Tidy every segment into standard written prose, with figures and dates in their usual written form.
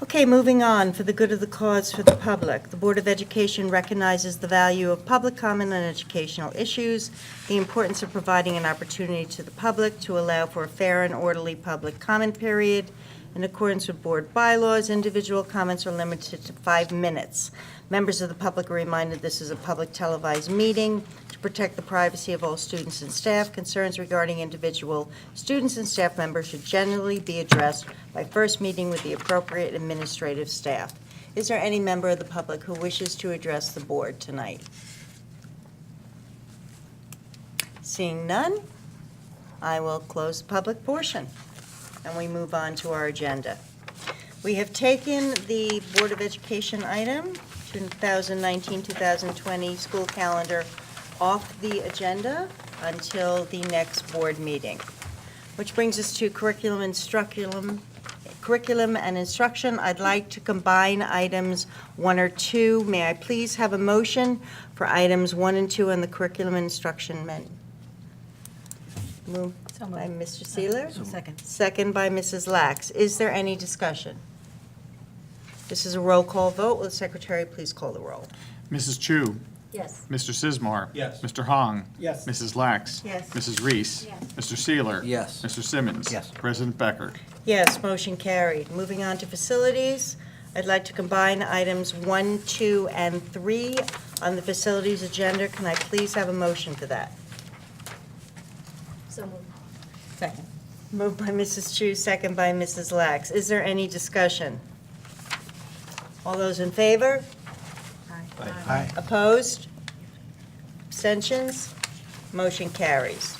Okay, moving on. For the good of the cause for the public, the Board of Education recognizes the value of public comment on educational issues, the importance of providing an opportunity to the public to allow for a fair and orderly public comment period. In accordance with board bylaws, individual comments are limited to 5 minutes. Members of the public are reminded this is a public televised meeting. To protect the privacy of all students and staff, concerns regarding individual students and staff members should generally be addressed by first meeting with the appropriate administrative staff. Is there any member of the public who wishes to address the board tonight? Seeing none, I will close the public portion, and we move on to our agenda. We have taken the Board of Education item, 2019-2020 school calendar, off the agenda until the next board meeting, which brings us to curriculum and instruction. I'd like to combine items 1 or 2. May I please have a motion for items 1 and 2 on the curriculum and instruction menu? Moved by Mr. Seeler. Second. Second by Mrs. Lax. Is there any discussion? This is a roll call vote. Will the secretary please call the roll? Mrs. Chu. Yes. Mr. Sismar. Yes. Mr. Hong. Yes. Mrs. Lax. Yes. Mrs. Reese. Yes. Mr. Seeler. Yes. Mr. Simmons. Yes. President Becker. Yes, motion carried. Moving on to facilities, I'd like to combine items 1, 2, and 3 on the facilities agenda. Can I please have a motion for that? So moved. Second. Moved by Mrs. Chu, second by Mrs. Lax. Is there any discussion? All those in favor? Aye. Opposed? Abstentions? Motion carries.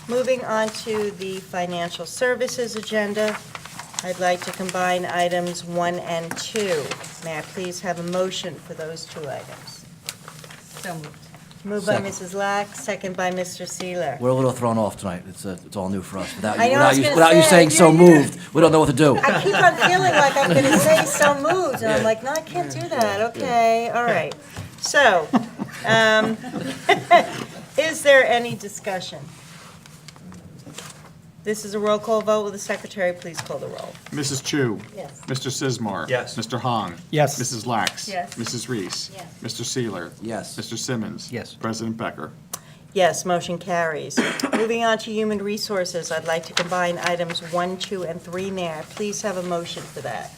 Moving on to the financial services agenda, I'd like to combine items 1 and 2. May I please have a motion for those 2 items? So moved. Moved by Second. Mrs. Lax, second by Mr. Seeler. We're a little thrown off tonight. It's all new for us. Without I you, know, I was gonna without you say, saying so you're- moved, we don't know what to do. I keep on feeling like I'm going to say so moved, and I'm like, no, I can't do that. Okay, all right. So, is there any discussion? This is a roll call vote. Will the secretary please call the roll? Mrs. Chu. Yes. Mr. Sismar. Yes. Mr. Hong. Yes. Mrs. Lax. Yes. Mrs. Reese. Yes. Mr. Seeler. Yes. Mr. Simmons. Yes. President Becker. Yes, motion carries. Moving on to human resources, I'd like to combine items 1, 2, and 3. May I please have a motion for that?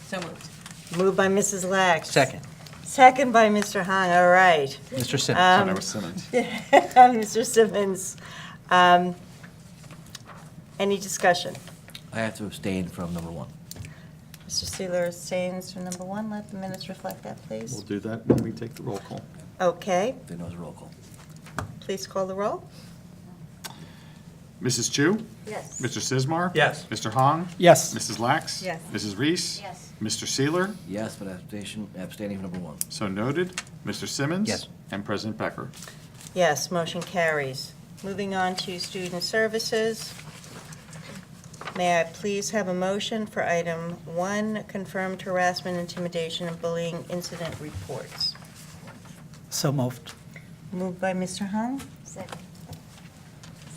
So moved. Moved by Mrs. Lax. Second. Second by Mr. Hong, all right. Mr. Simmons. Oh, that was Simmons. Mr. Simmons. Any discussion? I have to abstain from number 1. Mr. Seeler abstains from number 1. Let the minutes reflect that, We'll please. do that when we take the roll call. Okay, They know it's a roll call. please call the roll. Mrs. Chu. Yes. Mr. Sismar. Yes. Mr. Hong. Yes. Mrs. Lax. Yes. Mrs. Reese. Yes. Mr. Seeler. Yes, but abstaining from number 1. So noted. Mr. Simmons. Yes. And President Becker. Yes, motion carries. Moving on to student services. May I please have a motion for item 1, confirmed harassment, intimidation, and bullying incident reports? So moved. Moved by Mr. Hung, Second.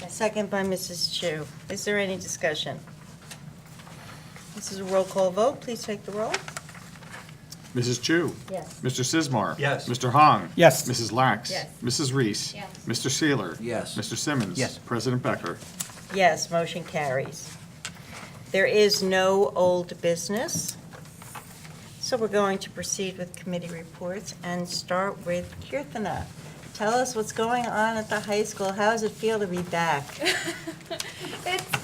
second by Mrs. Chu. Is there any discussion? This is a roll call vote. Please take the roll. Mrs. Chu. Yes. Mr. Sismar. Yes. Mr. Hong. Yes. Mrs. Lax. Yes. Mrs. Reese. Yes. Mr. Seeler. Yes. Mr. Simmons. Yes. President Becker. Yes, motion carries. There is no old business, so we're going to proceed with committee reports and start with Kirthana. Tell us what's going on at the high school. How does it feel to be back? It's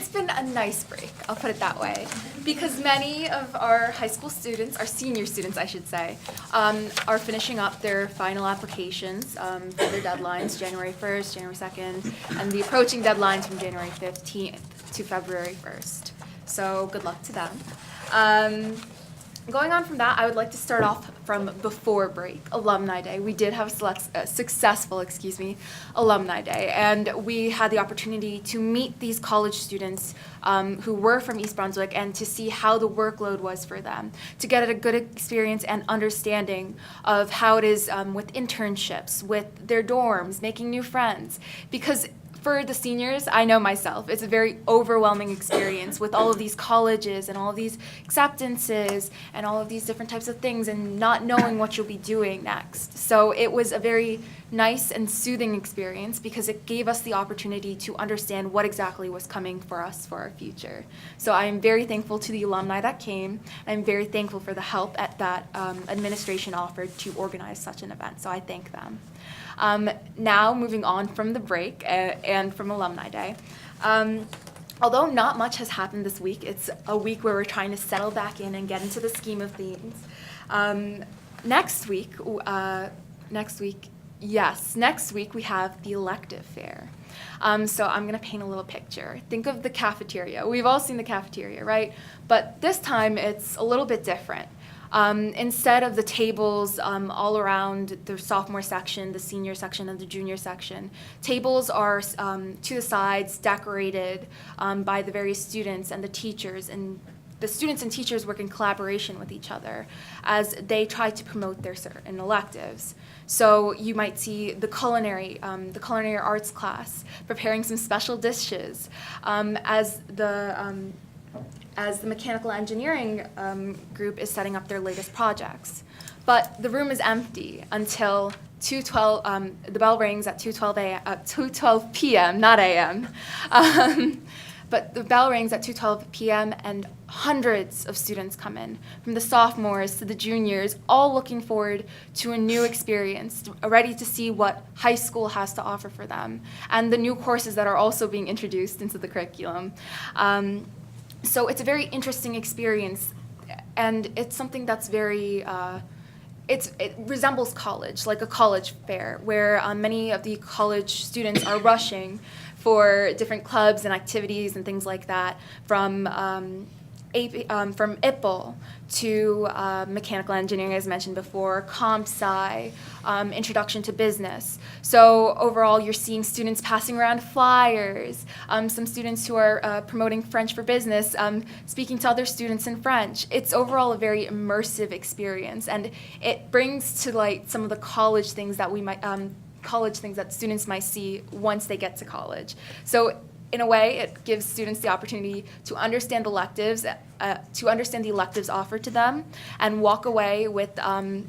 been a nice break, I'll put it that way, because many of our high school students, our senior students, I should say, are finishing up their final applications for their deadlines, January 1st, January 2nd, and the approaching deadlines from January 15th to February 1st. So good luck to them. Going on from that, I would like to start off from before break, Alumni Day. We did have a successful Alumni Day, and we had the opportunity to meet these college students who were from East Brunswick and to see how the workload was for them, to get a good experience and understanding of how it is with internships, with their dorms, making new friends. Because for the seniors, I know myself, it's a very overwhelming experience with all of these colleges and all of these acceptances and all of these different types of things and not knowing what you'll be doing next. So it was a very nice and soothing experience because it gave us the opportunity to understand what exactly was coming for us for our future. So I am very thankful to the alumni that came. I'm very thankful for the help that administration offered to organize such an event. So I thank them. Now, moving on from the break and from Alumni Day. Although not much has happened this week, it's a week where we're trying to settle back in and get into the scheme of things. Next week we have the elective fair. So I'm going to paint a little picture. Think of the cafeteria. We've all seen the cafeteria, right? But this time it's a little bit different. Instead of the tables all around the sophomore section, the senior section, and the junior section, tables are to the sides, decorated by the various students and the teachers, and the students and teachers work in collaboration with each other as they try to promote their certain electives. So you might see the culinary arts class preparing some special dishes, as the mechanical engineering group is setting up their latest projects. But the room is empty until 2:12, the bell rings at 2:12 p.m., not a.m. But the bell rings at 2:12 p.m. and hundreds of students come in, from the sophomores to the juniors, all looking forward to a new experience, ready to see what high school has to offer for them, and the new courses that are also being introduced into the curriculum. So it's a very interesting experience, and it's something that's very, it resembles college, like a college fair, where many of the college students are rushing for different clubs and activities and things like that, from IPPL to mechanical engineering, as mentioned before, comp sci, introduction to business. So overall, you're seeing students passing around flyers, some students who are promoting French for business, speaking to other students in French. It's overall a very immersive experience, and it brings to light some of the college things that students might see once they get to college. So in a way, it gives students the opportunity to understand electives, offered to them, and walk away with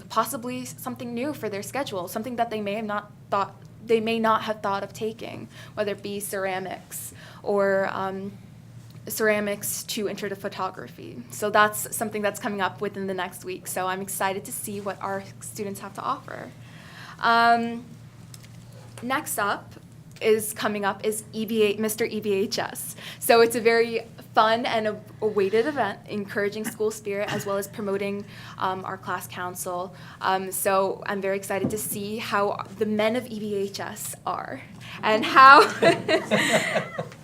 possibly something new for their schedule, something that they may not have thought of taking, whether it be ceramics or ceramics to enter to photography. So that's something that's coming up within the next week. So I'm excited to see what our students have to offer. Next up is Mr. EBHS. So it's a very fun and awaited event, encouraging school spirit as well as promoting our class council. So I'm very excited to see how the men of EBHS are and how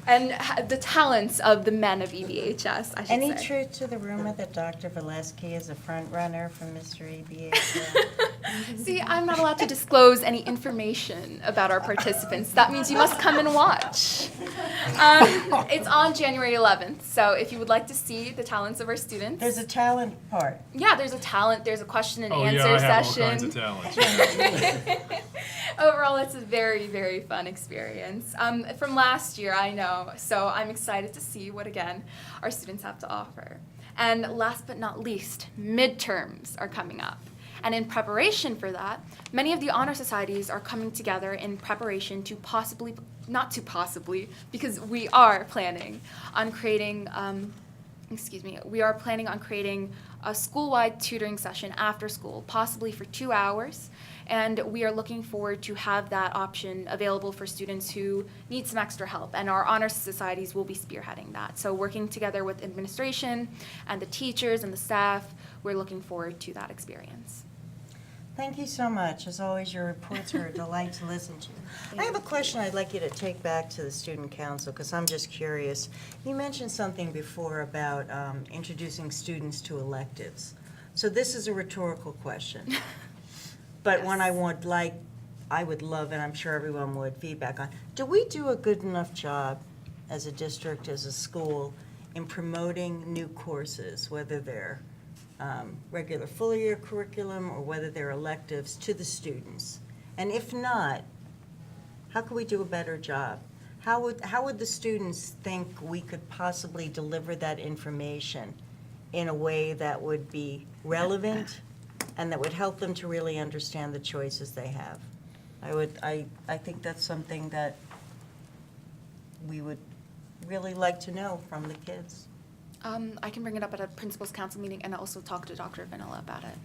and the talents of the men of EBHS, I should Any say. truth to the rumor that Dr. Valesky is a front runner for Mr. EBHS? See, I'm not allowed to disclose any information about our participants. That means you must come and watch. It's on January 11th, so if you would like to see the talents of our students. There's a talent part. Yeah, there's a talent, there's a question and answer I have session. all kinds of talent. Overall, it's a very, very fun experience. From last year, I know, so I'm excited to see what, again, our students have to offer. And last but not least, midterms are coming up. And in preparation for that, many of the honor societies are coming together in preparation to because we are planning on creating, a school-wide tutoring session after school, possibly for 2 hours. And we are looking forward to have that option available for students who need some extra help. And our honor societies will be spearheading that. So working together with administration and the teachers and the staff, we're looking forward to that experience. Thank you so much. As always, your reports are a delight to listen to. I have a question I'd like you to take back to the student council, because I'm just curious. You mentioned something before about introducing students to electives. So this is a rhetorical question, but one I would love, and I'm sure everyone would, feedback on. Do we do a good enough job as a district, as a school, in promoting new courses, whether they're regular full-year curriculum or whether they're electives, to the students? And if not, how can we do a better job? how would the students think we could possibly deliver that information in a way that would be relevant and that would help them to really understand the choices they have? I think that's something that we would really like to know from the kids. I can bring it up at a principal's council meeting and also talk to Dr. Vanilla about it.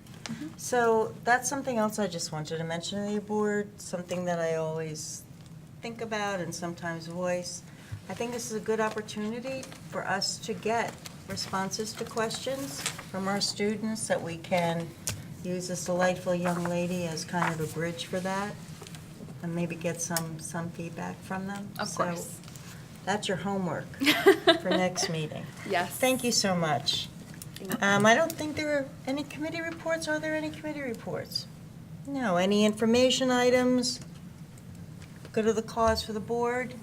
So that's something else I just wanted to mention to the board, something that I always think about and sometimes voice. I think this is a good opportunity for us to get responses to questions from our students, that we can use this delightful young lady as kind of a bridge for that, and maybe get some feedback from them. Of course. So that's your homework for next meeting. Yes. Thank you so much. I don't think there are any committee reports. Are there any committee reports? No. Any information items? Go to the cause for the board.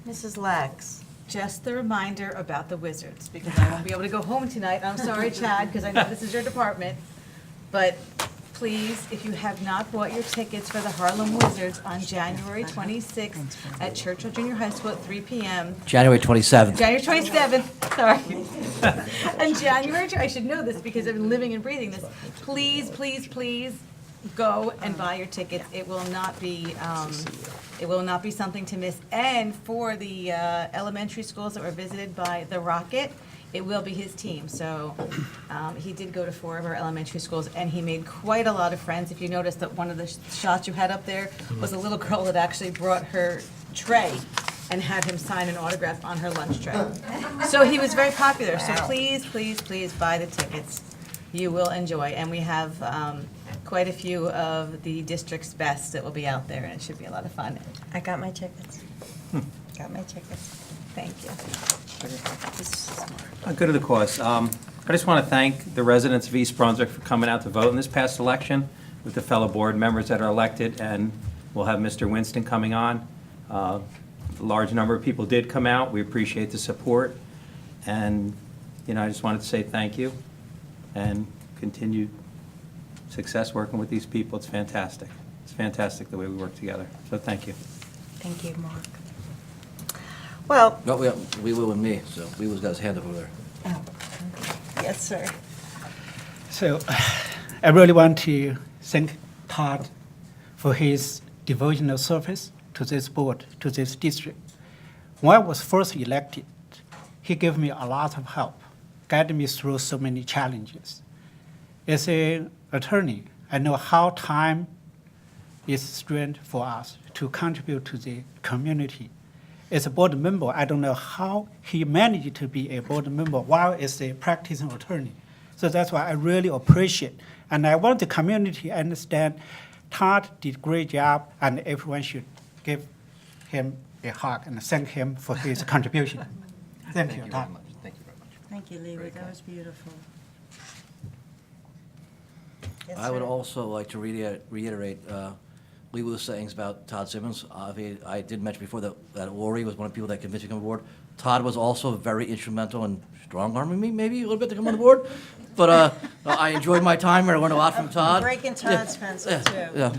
Mrs. Lax. Just the reminder about the Wizards, because I won't be able to go home tonight. I'm sorry, Chad, because I know this is your department. But please, if you have not bought your tickets for the Harlem Wizards on January 26th at Churchill Junior High School at 3 p.m. January 27th. January 27th, sorry. And January, I should know this because I've been living and breathing this. Please, please, please go and buy your tickets. It will not be something to miss. And for the elementary schools that were visited by the Rocket, it will be his team. So he did go to 4 of our elementary schools, and he made quite a lot of friends. If you noticed that one of the shots you had up there was a little girl that actually brought her tray and had him sign an autograph on her lunch tray. So he was very popular. So please, please, please buy the tickets. You will enjoy. And we have quite a few of the district's best that will be out there, and it should be a lot of fun. I got my tickets. Got my tickets. Thank you. Good of the cause. I just want to thank the residents of East Brunswick for coming out to vote in this past election with the fellow board members that are elected, and we'll have Mr. Winston coming on. A large number of people did come out. We appreciate the support. And, I just wanted to say thank you and continued success working with these people. It's fantastic. It's fantastic the way we work together. So thank you. Thank you, Mark. Well, No, we will and me, so we was got his hand up over there. oh, yes, sir. So I really want to thank Todd for his devotional service to this board, to this district. When I was first elected, he gave me a lot of help, guided me through so many challenges. As an attorney, I know how time is strength for us to contribute to the community. As a board member, I don't know how he managed to be a board member while as a practicing attorney. So that's why I really appreciate. And I want the community to understand Todd did a great job, and everyone should give him a hug and thank him for his contribution. Thank you, Todd. Thank you very much. Thank you, Leroy. That was beautiful. Yes, I would sir. also like to reiterate Lewis's sayings about Todd Simmons. I did mention before that Ori was one of the people that convinced me to come aboard. Todd was also very instrumental in strong-arming me, maybe a little bit, to come on the board. But I enjoyed my time here. I learned a lot from Todd. Breaking Todd's pencil, too. Yeah.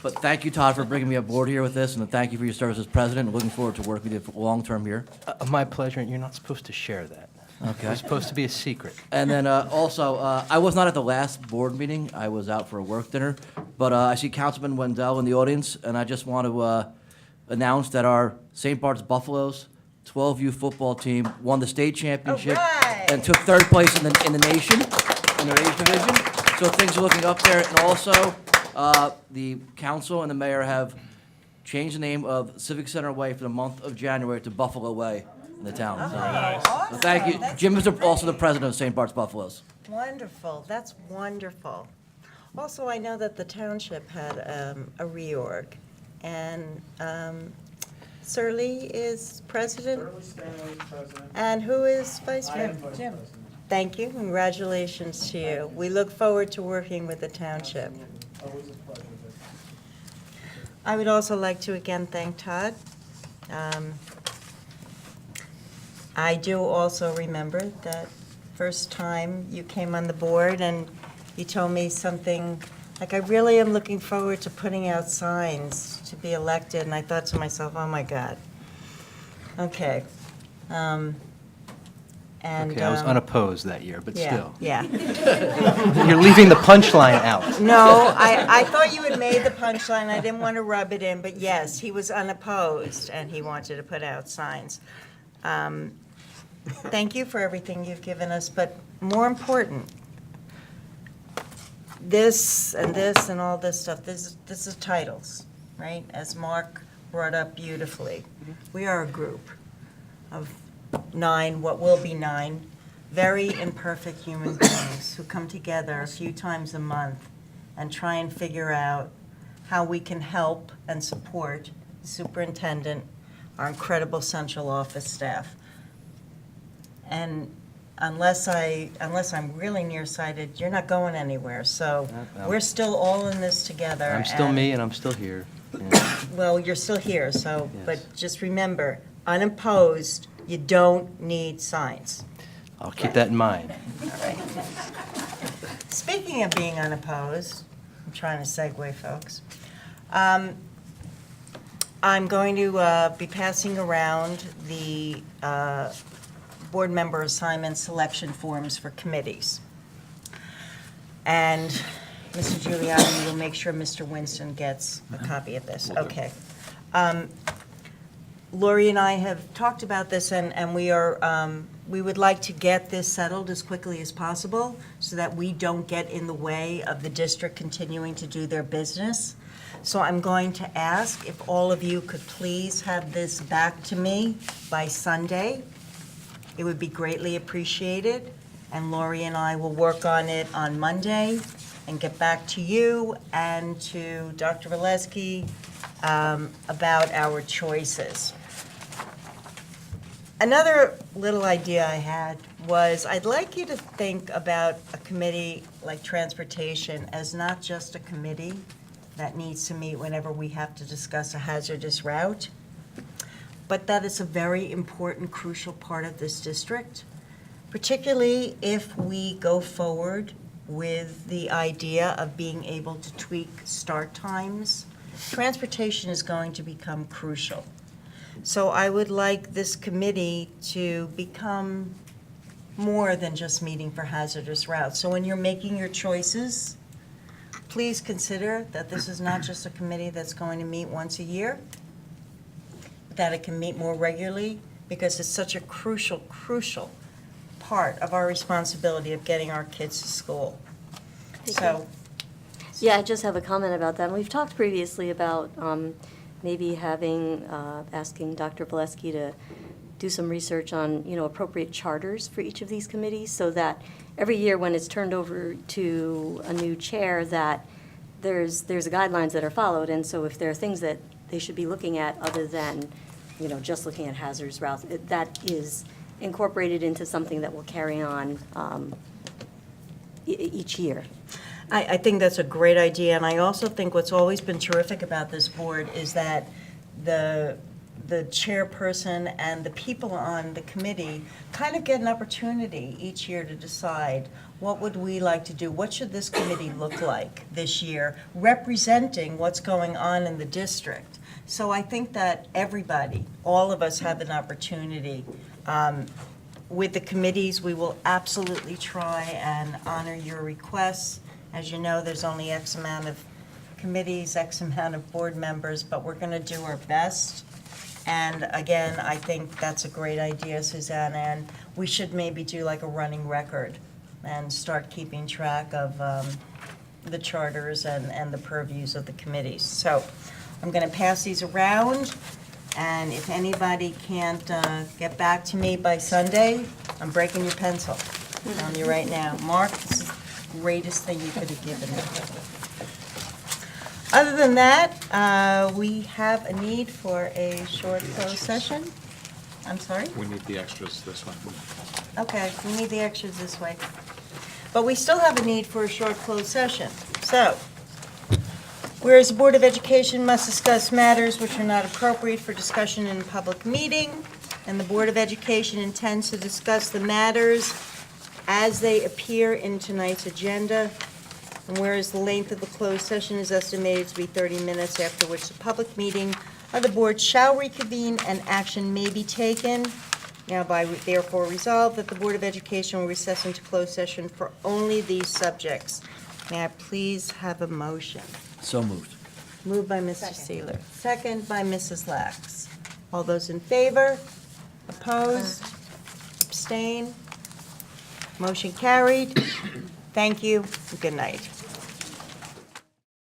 But thank you, Todd, for bringing me aboard here with this, and thank you for your service as president. Looking forward to working with you for long-term here. My pleasure, and you're not supposed to share that. Okay. It's supposed to be a secret. And then also, I was not at the last board meeting. I was out for a work dinner. But I see Councilman Wendell in the audience, and I just want to announce that our St. Bart's Buffaloes 12U football team won the state championship right. and took 3rd place in the nation in their age division. So things are looking up there. And also, the council and the mayor have changed the name of Civic Center Way for the month of January to Buffalo Way in the town. So thank you. That's Jim is also the president of St. Bart's Buffaloes. Wonderful. That's wonderful. Also, I know that the township had a reorg, and Surley is president. Shirley Stanley, president. And who is vice I am president? vice president. Thank you. Congratulations to you. We look forward to working with the township. Always a pleasure. Vic. I would also like to again thank Todd. I do also remember that first time you came on the board and you told me something, like, I really am looking forward to putting out signs to be elected, and I thought to myself, oh my God. Okay. And. Okay, I was unopposed that year, but Yeah, still. yeah. You're leaving the punchline out. No, I thought you had made the punchline. I didn't want to rub it in, but yes, he was unopposed, and he wanted to put out signs. Thank you for everything you've given us, but more important, this and all this stuff, this is titles, right? As Mark brought up beautifully. We are a group of 9, what will be 9, very imperfect human beings who come together a few times a month and try and figure out how we can help and support the superintendent, our incredible central office staff. And unless I'm really nearsighted, you're not going anywhere. So we're still all in this together. I'm still and- me, and I'm still here. Yeah. Well, you're still here, so, Yes. but just remember, unopposed, you don't need signs. I'll keep that in mind. Speaking of being unopposed, I'm trying to segue, folks. I'm going to be passing around the board member assignment selection forms for committees. And Mr. Giuliani, you'll make sure Mr. Winston gets a copy of this. Will do. Okay. Lori and I have talked about this, and we would like to get this settled as quickly as possible so that we don't get in the way of the district continuing to do their business. So I'm going to ask if all of you could please have this back to me by Sunday. It would be greatly appreciated, and Lori and I will work on it on Monday and get back to you and to Dr. Valesky about our choices. Another little idea I had was I'd like you to think about a committee like transportation as not just a committee that needs to meet whenever we have to discuss a hazardous route, but that is a very important, crucial part of this district, particularly if we go forward with the idea of being able to tweak start times. Transportation is going to become crucial. So I would like this committee to become more than just meeting for hazardous routes. So when you're making your choices, please consider that this is not just a committee that's going to meet once a year, that it can meet more regularly, because it's such a crucial, crucial part of our responsibility of getting our kids to school. Thank So, Yeah, I just have a comment about that. We've talked previously about maybe asking Dr. Valesky to do some research on, appropriate charters for each of these committees, so that every year when it's turned over to a new chair, that there's guidelines that are followed. And so if there are things that they should be looking at other than, just looking at hazardous routes, that is incorporated into something that will carry on each year. I think that's a great idea, and I also think what's always been terrific about this board is that the chairperson and the people on the committee kind of get an opportunity each year to decide, what would we like to do? What should this committee look like this year, representing what's going on in the district? So I think that everybody, all of us, have an opportunity. With the committees, we will absolutely try and honor your requests. As you know, there's only X amount of committees, X amount of board members, but we're going to do our best. And again, I think that's a great idea, Suzanne, and we should maybe do like a running record and start keeping track of the charters and the purviews of the committees. So I'm going to pass these around, and if anybody can't get back to me by Sunday, I'm breaking your pencil. I'm telling you right now. Mark, this is the greatest thing you could have given me. Other than that, we have a need for a short closed session. I'm sorry? We need the extras this one. Okay, we need the extras this way. But we still have a need for a short closed session. So, whereas the Board of Education must discuss matters which are not appropriate for discussion in a public meeting, and the Board of Education intends to discuss the matters as they appear in tonight's agenda, and whereas the length of the closed session is estimated to be 30 minutes, after which the public meeting The board shall reconvene and action may be taken. Now by therefore resolved that the Board of Education will recess into closed session for only these subjects. May I please have a motion? So moved. Moved by Mr. Seeler, second by Mrs. Lax. All those in favor? Opposed? Abstain? Motion carried. Thank you, and good night.